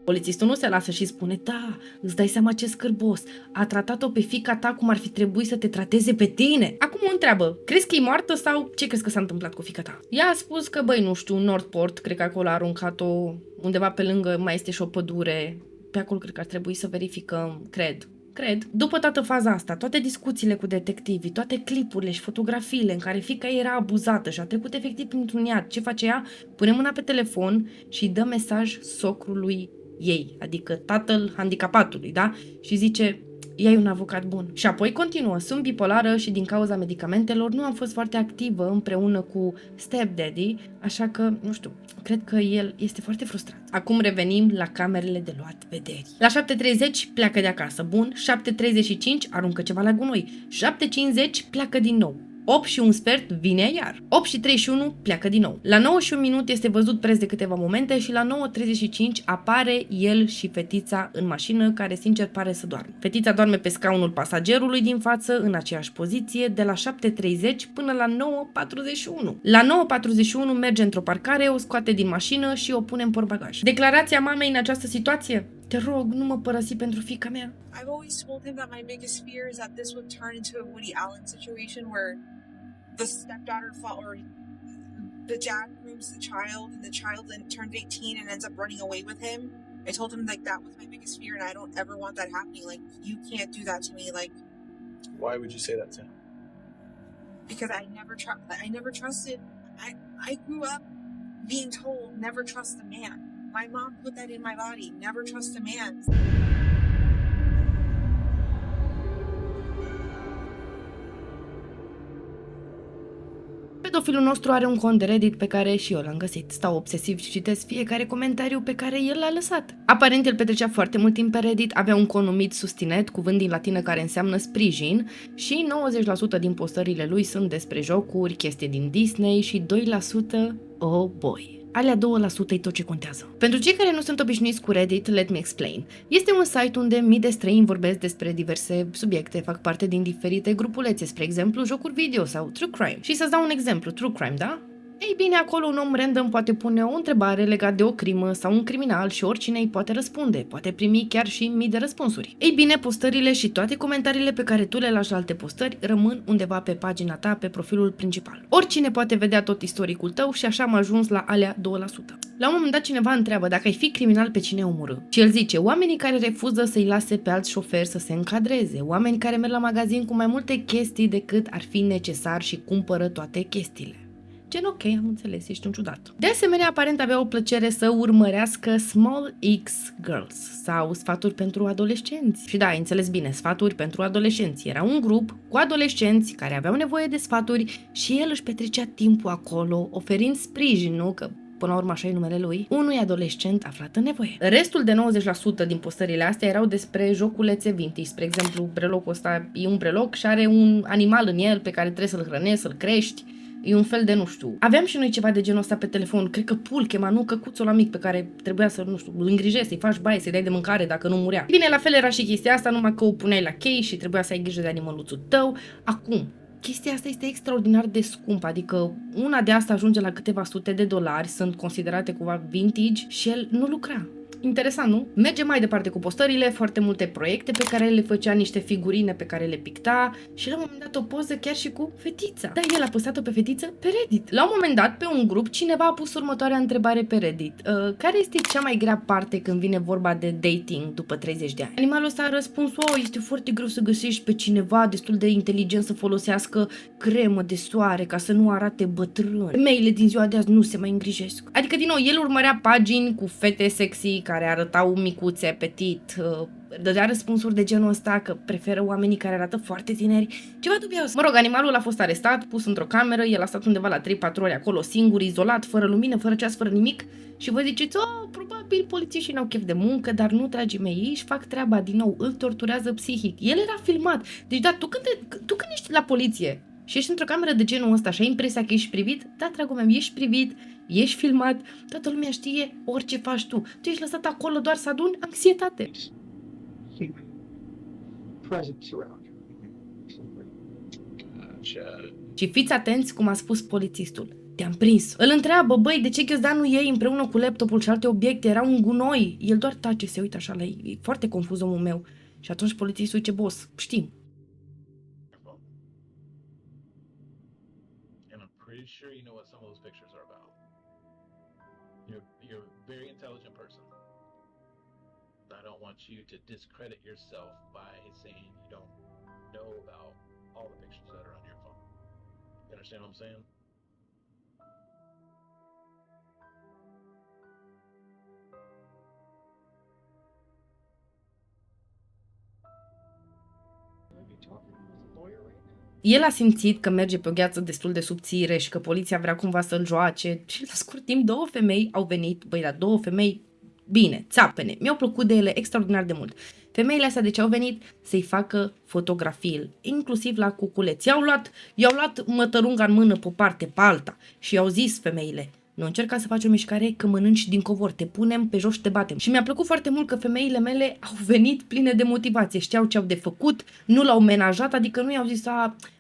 Polițistul nu se lasă și spune, da, îți dai seama ce scârbos, a tratat-o pe fiica ta cum ar fi trebuit să te trateze pe tine. Acum o întreabă, crezi că e moartă sau ce crezi că s-a întâmplat cu fiica ta? Ea a spus că, băi, nu știu, Northport, cred că acolo a aruncat-o, undeva pe lângă mai este și o pădure, pe acolo cred că ar trebui să verificăm, cred. După toată faza asta, toate discuțiile cu detectivii, toate clipurile și fotografiile în care fiica ei era abuzată și a trecut efectiv printr-un iad, ce face ea? Pune mâna pe telefon și îi dă mesaj socrului ei, adică tatăl handicapatului, da? Și zice, ea e un avocat bun. Și apoi continuă, sunt bipolară și din cauza medicamentelor nu am fost foarte activă împreună cu stepdaddy, așa că, nu știu, cred că el este foarte frustrat. Acum revenim la camerele de luat vederi. La 7:30 pleacă de acasă, bun, 7:35 aruncă ceva la gunoi, 7:50 pleacă din nou. 8 și un sfert vine iar. 8 și 31 pleacă din nou. La 9 și un minut este văzut preț de câteva momente și la 9:35 apare el și fetița în mașină, care sincer pare să doarmă. Fetița doarme pe scaunul pasagerului din față, în aceeași poziție, de la 7:30 până la 9:41. La 9:41 merge într-o parcare, o scoate din mașină și o pune în portbagaj. Declarația mamei în această situație? Te rog, nu mă părăsi pentru fiica mea. I've always told him that my biggest fear is that this would turn into a Woody Allen situation where the stepdaughter or the dad grooms the child and the child then turns 18 and ends up running away with him. I told him like that was my biggest fear and I don't ever want that happening. Like you can't do that to me. Like why would you say that to him? Because I never trusted. I grew up being told never trust a man. My mom put that in my body. Never trust a man. Pedofilul nostru are un cont de Reddit pe care și eu l-am găsit. Stau obsesiv și citesc fiecare comentariu pe care el l-a lăsat. Aparent el petrecea foarte mult timp pe Reddit, avea un cont numit Sustinet, cuvânt din latină care înseamnă sprijin, și 90% din postările lui sunt despre jocuri, chestii din Disney și 2% oh boy. Alea 2% e tot ce contează. Pentru cei care nu sunt obișnuiți cu Reddit, let me explain. Este un site unde mii de străini vorbesc despre diverse subiecte, fac parte din diferite grupulețe, spre exemplu, jocuri video sau true crime. Și să-ți dau un exemplu, true crime, da? Ei bine, acolo un om random poate pune o întrebare legată de o crimă sau un criminal și oricine îi poate răspunde, poate primi chiar și mii de răspunsuri. Ei bine, postările și toate comentariile pe care tu le lași la alte postări rămân undeva pe pagina ta, pe profilul principal. Oricine poate vedea tot istoricul tău și așa am ajuns la alea 2%. La un moment dat cineva întreabă dacă ai fi criminal, pe cine omorâ. Și el zice, oamenii care refuză să-i lase pe alți șoferi să se încadreze, oameni care merg la magazin cu mai multe chestii decât ar fi necesar și cumpără toate chestiile. Gen ok, am înțeles, ești un ciudat. De asemenea, aparent avea o plăcere să urmărească Small X Girls sau sfaturi pentru adolescenți. Și da, ai înțeles bine, sfaturi pentru adolescenți. Era un grup cu adolescenți care aveau nevoie de sfaturi și el își petrecea timpul acolo, oferind sprijin, nu? Că până la urmă așa e numele lui, unui adolescent aflat în nevoie. Restul de 90% din postările astea erau despre joculețe vintage. Spre exemplu, brelocul ăsta e un breloc și are un animal în el pe care trebuie să-l hrănești, să-l crești. E un fel de, nu știu. Aveam și noi ceva de genul ăsta pe telefon, cred că pulchema, nu, căcuțul ăla mic pe care trebuia să, nu știu, îl îngrijești, să-i faci baie, să-i dai de mâncare dacă nu murea. Bine, la fel era și chestia asta, numai că o puneai la chei și trebuia să ai grijă de animăluțul tău. Acum, chestia asta este extraordinar de scumpă, adică una de asta ajunge la câteva sute de dolari, sunt considerate cumva vintage și el nu lucra. Interesant, nu? Merge mai departe cu postările, foarte multe proiecte pe care le făcea, niște figurine pe care le picta și la un moment dat o poză chiar și cu fetița. Da, el a postat-o pe fetiță pe Reddit. La un moment dat, pe un grup, cineva a pus următoarea întrebare pe Reddit. Care este cea mai grea parte când vine vorba de dating după 30 de ani? Animalul ăsta a răspuns, este foarte greu să găsești pe cineva destul de inteligent să folosească cremă de soare ca să nu arate bătrân. Femeile din ziua de azi nu se mai îngrijesc. Adică, din nou, el urmărea pagini cu fete sexy care arătau micuțe, petit, dădea răspunsuri de genul ăsta că preferă oamenii care arată foarte tineri. Ceva dubios. Mă rog, animalul a fost arestat, pus într-o cameră, el a stat undeva la 3-4 ore acolo, singur, izolat, fără lumină, fără ceas, fără nimic. Și vă ziceți, probabil polițiștii n-au chef de muncă, dar nu, dragii mei, ei își fac treaba din nou, îl torturează psihic. El era filmat. Deci, da, tu când ești la poliție și ești într-o cameră de genul ăsta și ai impresia că ești privit, da, dragul meu, ești privit, ești filmat, toată lumea știe orice faci tu. Tu ești lăsat acolo doar să aduni anxietate. Și fiți atenți cum a spus polițistul. te-am prins. Îl întreabă, băi, de ce ghiozdanul ei împreună cu laptopul și alte obiecte era un gunoi? El doar tace, se uită așa la ei. E foarte confuz omul meu. Și atunci polițistul zice, boss, știm. And I'm pretty sure you know what some of those pictures are about. You're a very intelligent person. I don't want you to discredit yourself by saying you don't know about all the pictures that are on your phone. You understand what I'm saying? El a simțit că merge pe o gheață destul de subțire și că poliția vrea cumva să-l joace și la scurt timp 2 femei au venit, băi, la 2 femei, bine, țapene, mi-au plăcut de ele extraordinar de mult. Femeile astea de ce au venit? Să-i facă fotografii, inclusiv la cuculeț. I-au luat mătărunga în mână pe o parte, pe alta și i-au zis femeile, nu încerca să faci o mișcare că mănânci din covor, te punem pe jos și te batem. Și mi-a plăcut foarte mult că femeile mele au venit pline de motivație, știau ce au de făcut, nu l-au menajat, adică nu i-au zis,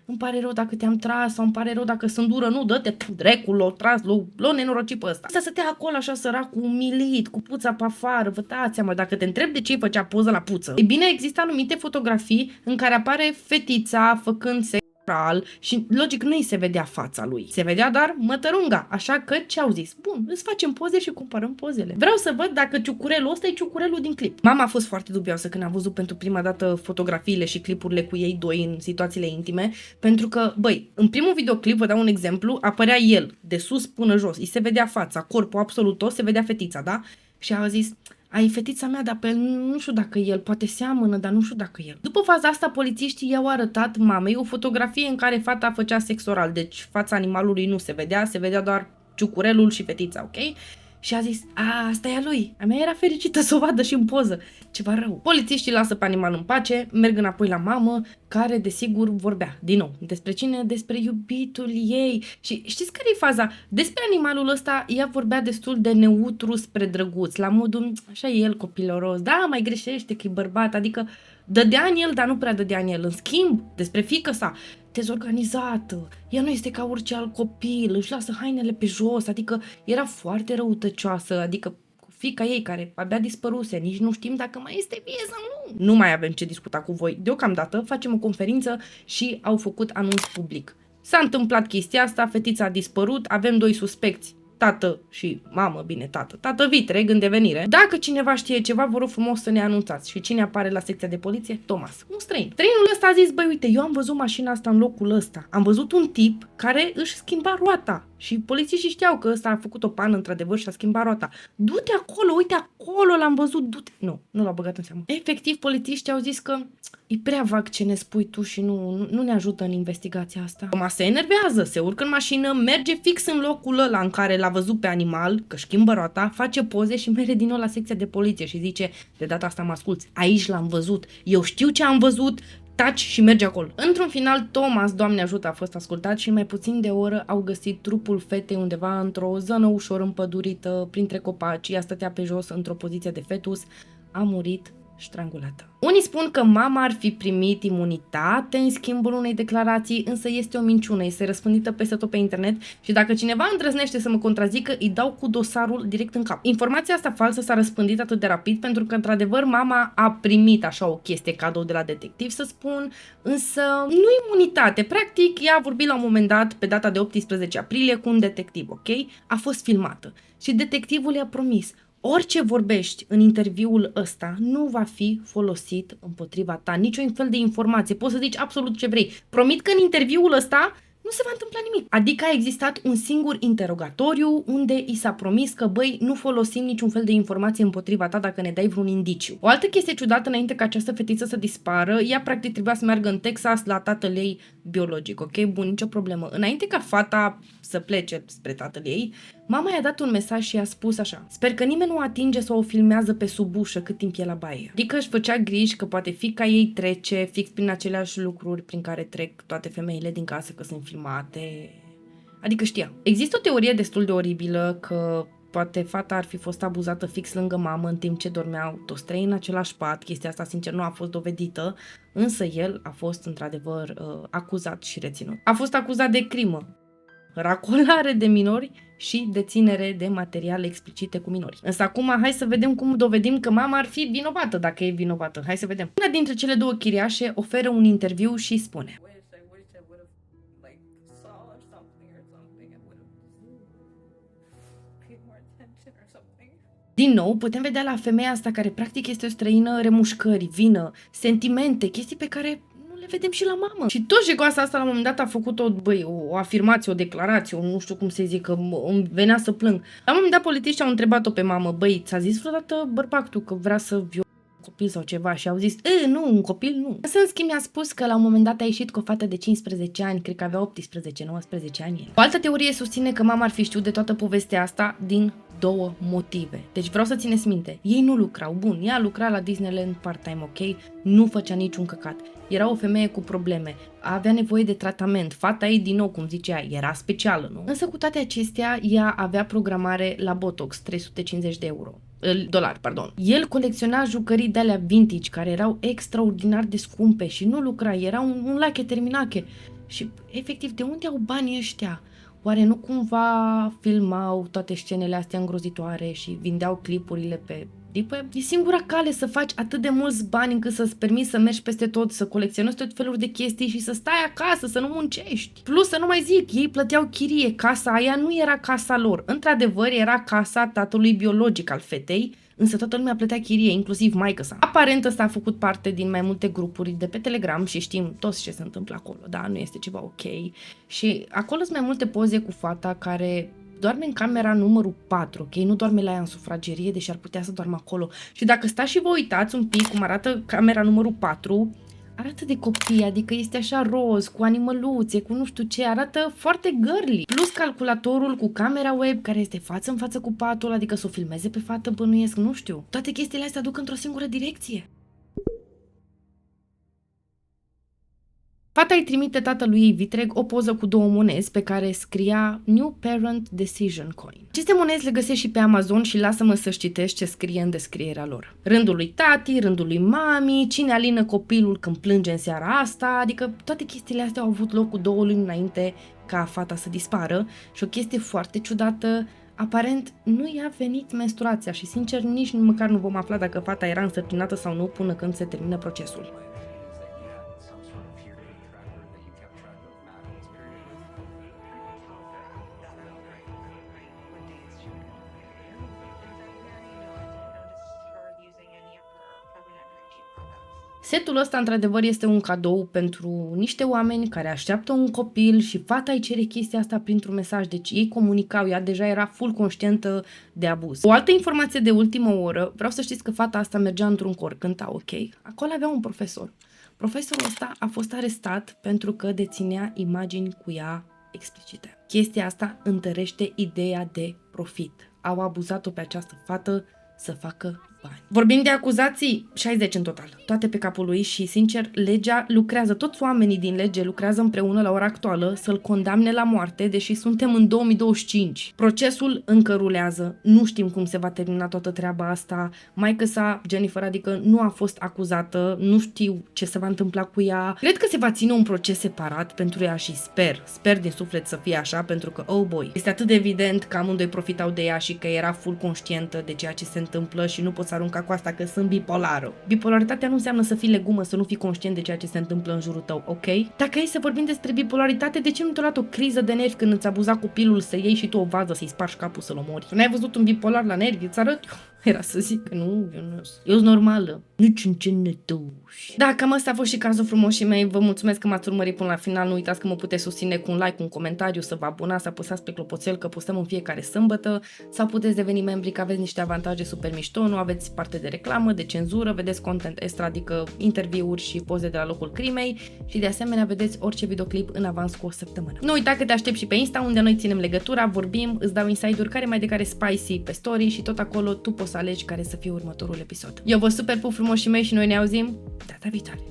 îmi pare rău dacă te-am tras sau îmi pare rău dacă sunt dură, nu, dă-te, drecul, l-o tras, l-o nenorocit pe ăsta. Să stătea acolo așa săracul, umilit, cu puța pe afară, vă dați seama, dacă te întreb de ce îi făcea poză la puță. Ei bine, există anumite fotografii în care apare fetița făcând sex oral și logic nu-i se vedea fața lui, se vedea doar mătărunga, așa că ce au zis? Bun, îți facem poze și comparăm pozele. Vreau să văd dacă ciucurelul ăsta e ciucurelul din clip. Mama a fost foarte dubioasă când a văzut pentru prima dată fotografiile și clipurile cu ei doi în situațiile intime, pentru că, băi, în primul videoclip, vă dau un exemplu, apărea el de sus până jos, îi se vedea fața, corpul absolut tot, se vedea fetița, da? Și a zis, ai fetița mea, dar pe nu știu dacă el, poate seamănă, dar nu știu dacă el. După faza asta, polițiștii i-au arătat mamei o fotografie în care fata făcea sex oral, deci fața animalului nu se vedea doar ciucurelul și fetița, ok? Și a zis, asta e a lui. A mea era fericită să o vadă și în poză. Ceva rău. Polițiștii lasă pe animal în pace, merg înapoi la mamă, care desigur vorbea, din nou, despre cine? Despre iubitul ei. Și știți care e faza? Despre animalul ăsta ea vorbea destul de neutru spre drăguț, la modul, așa e el copiloros, da, mai greșește că e bărbat, adică dădea în el, dar nu prea dădea în el. În schimb, despre fiică sa, dezorganizată, ea nu este ca orice alt copil, își lasă hainele pe jos, adică era foarte răutăcioasă, adică cu fiica ei care abia dispăruse, nici nu știm dacă mai este vie sau nu. Nu mai avem ce discuta cu voi. Deocamdată facem o conferință și au făcut anunț public. S-a întâmplat chestia asta, fetița a dispărut, avem 2 suspecți. Tată și mamă, bine, tată vitreg în devenire. Dacă cineva știe ceva, vă rog frumos să ne anunțați. Și cine apare la secția de poliție? Thomas, un străin. Străinul ăsta a zis, băi, uite, eu am văzut mașina asta în locul ăsta. Am văzut un tip care își schimba roata. Și polițiștii știau că ăsta a făcut o pană într-adevăr și a schimbat roata. Du-te acolo, uite acolo, l-am văzut, du-te. Nu l-au băgat în seamă. Efectiv, polițiștii au zis că e prea vag ce ne spui tu și nu ne ajută în investigația asta. Thomas se enervează, se urcă în mașină, merge fix în locul ăla în care l-a văzut pe animal, că schimbă roata, face poze și merge din nou la secția de poliție și zice, de data asta mă asculți, aici l-am văzut, eu știu ce am văzut, taci și merge acolo. Într-un final, Thomas, Doamne ajută, a fost ascultat și în mai puțin de o oră au găsit trupul fetei undeva într-o zonă ușor împădurită, printre copaci, ea stătea pe jos într-o poziție de fetus, a murit strangulată. Unii spun că mama ar fi primit imunitate în schimbul unei declarații, însă este o minciună, este răspândită peste tot pe internet și dacă cineva îndrăznește să mă contrazică, îi dau cu dosarul direct în cap. Informația asta falsă s-a răspândit atât de rapid pentru că, într-adevăr, mama a primit așa o chestie cadou de la detectiv, să spun, însă nu imunitate. Practic, ea a vorbit la un moment dat, pe data de 18 aprilie, cu un detectiv, ok? A fost filmată și detectivul i-a promis, orice vorbești în interviul ăsta nu va fi folosit împotriva ta, niciun fel de informație, poți să zici absolut ce vrei. Promit că în interviul ăsta nu se va întâmpla nimic. Adică a existat un singur interogatoriu unde i s-a promis că, băi, nu folosim niciun fel de informație împotriva ta dacă ne dai vreun indiciu. O altă chestie ciudată înainte ca această fetiță să dispară, ea practic trebuia să meargă în Texas la tatăl ei biologic, ok? Bun, nicio problemă. Înainte ca fata să plece spre tatăl ei, mama i-a dat un mesaj și i-a spus așa: sper că nimeni nu atinge sau o filmează pe sub ușă cât timp e la baie. Adică își făcea griji că poate fiica ei trece fix prin aceleași lucruri prin care trec toate femeile din casă, că sunt filmate. Adică știa. Există o teorie destul de oribilă că poate fata ar fi fost abuzată fix lângă mamă în timp ce dormeau toți trei în același pat. Chestia asta, sincer, nu a fost dovedită, însă el a fost într-adevăr acuzat și reținut. A fost acuzat de crimă. racolare de minori și deținere de materiale explicite cu minori. Însă acum hai să vedem cum dovedim că mama ar fi vinovată, dacă e vinovată. Hai să vedem. Una dintre cele două chiriașe oferă un interviu și spune: din nou, putem vedea la femeia asta care practic este o străină remușcări, vină, sentimente, chestii pe care nu le vedem și la mamă. Și tot jegoasa asta la un moment dat a făcut o afirmație, o declarație, nu știu cum să zic, că îmi venea să plâng. La un moment dat polițiștii au întrebat-o pe mamă: băi, ți-a zis vreodată bărbatul că vrea să copil sau ceva? Și au zis: nu, un copil nu. Însă, în schimb, mi-a spus că la un moment dat a ieșit cu o fată de 15 ani, cred că avea 18-19 ani. O altă teorie susține că mama ar fi știut de toată povestea asta din două motive. Deci vreau să țineți minte, ei nu lucrau, bun, ea lucra la Disneyland part-time, ok? Nu făcea niciun căcat. Era o femeie cu probleme, avea nevoie de tratament, fata ei, din nou, cum zicea, era specială, nu? Însă cu toate acestea, ea avea programare la Botox, 350 de dolari, pardon. El colecționa jucării de-alea vintage, care erau extraordinar de scumpe și nu lucra, era un lache terminache. Și, efectiv, de unde au banii ăștia? Oare nu cumva filmau toate scenele astea îngrozitoare și vindeau clipurile pe deep web? E singura cale să faci atât de mulți bani încât să-ți permiți să mergi peste tot, să colecționezi tot felul de chestii și să stai acasă, să nu muncești. Plus, să nu mai zic, ei plăteau chirie, casa aia nu era casa lor. Într-adevăr, era casa tatălui biologic al fetei, însă toată lumea plătea chirie, inclusiv maică-sa. Aparent ăsta a făcut parte din mai multe grupuri de pe Telegram și știm toți ce se întâmplă acolo, da? Nu este ceva ok. Și acolo sunt mai multe poze cu fata care doarme în camera numărul 4, ok? Nu doarme la ea în sufragerie, deși ar putea să doarmă acolo. Și dacă stați și vă uitați un pic cum arată camera numărul 4, arată de copii, adică este așa roz, cu animăluțe, cu nu știu ce, arată foarte girly. Plus calculatorul cu camera web care este față în față cu patul, adică să o filmeze pe fată, bănuiesc, nu știu. Toate chestiile astea duc într-o singură direcție. Fata îi trimite tatălui ei vitreg o poză cu două monezi pe care scria New Parent Decision Coin. Aceste monezi le găsești și pe Amazon și lasă-mă să-și citești ce scrie în descrierea lor. Rândul lui tati, rândul lui mami, cine alină copilul când plânge în seara asta, adică toate chestiile astea au avut loc cu 2 luni înainte ca fata să dispară și o chestie foarte ciudată, aparent nu i-a venit menstruația și sincer nici măcar nu vom afla dacă fata era însărcinată sau nu până când se termină procesul. Setul ăsta, într-adevăr, este un cadou pentru niște oameni care așteaptă un copil și fata îi cere chestia asta printr-un mesaj. Deci ei comunicau, ea deja era full conștientă de abuz. O altă informație de ultimă oră, vreau să știți că fata asta mergea într-un cor, cânta ok. Acolo avea un profesor. Profesorul ăsta a fost arestat pentru că deținea imagini cu ea explicite. Chestia asta întărește ideea de profit. Au abuzat-o pe această fată să facă bani. Vorbim de acuzații, 60 în total, toate pe capul lui și, sincer, legea lucrează, toți oamenii din lege lucrează împreună la ora actuală să-l condamne la moarte, deși suntem în 2025. Procesul încă rulează, nu știm cum se va termina toată treaba asta, maică-sa, Jennifer, adică nu a fost acuzată, nu știu ce se va întâmpla cu ea. Cred că se va ține un proces separat pentru ea și sper din suflet să fie așa, pentru că, oh boy, este atât de evident că amândoi profitau de ea și că era full conștientă de ceea ce se întâmplă și nu pot să arunca cu asta că sunt bipolară. Bipolaritatea nu înseamnă să fii legumă, să nu fii conștient de ceea ce se întâmplă în jurul tău, ok? Dacă e să vorbim despre bipolaritate, de ce nu te-a luat o criză de nervi când îți abuza copilul să iei și tu o vază să-i spargi capul să-l omori? Tu n-ai văzut un bipolar la nervi? Îți arăt eu. Era să zic că nu, eu sunt normală. Nici în ce ne duci. Da, cam asta a fost și cazul frumoșii mei. Vă mulțumesc că m-ați urmărit până la final. Nu uitați că mă puteți susține cu un like, un comentariu, să vă abonați, să apăsați pe clopoțel că postăm în fiecare sâmbătă sau puteți deveni membri că aveți niște avantaje super mișto, nu aveți parte de reclamă, de cenzură, vedeți content extra, adică interviuri și poze de la locul crimei și de asemenea vedeți orice videoclip în avans cu o săptămână. Nu uita că te aștept și pe Insta unde noi ținem legătura, vorbim, îți dau insider-uri care mai de care spicy pe story și tot acolo tu poți să alegi care să fie următorul episod. Eu vă super pup frumoșii mei și noi ne auzim data viitoare.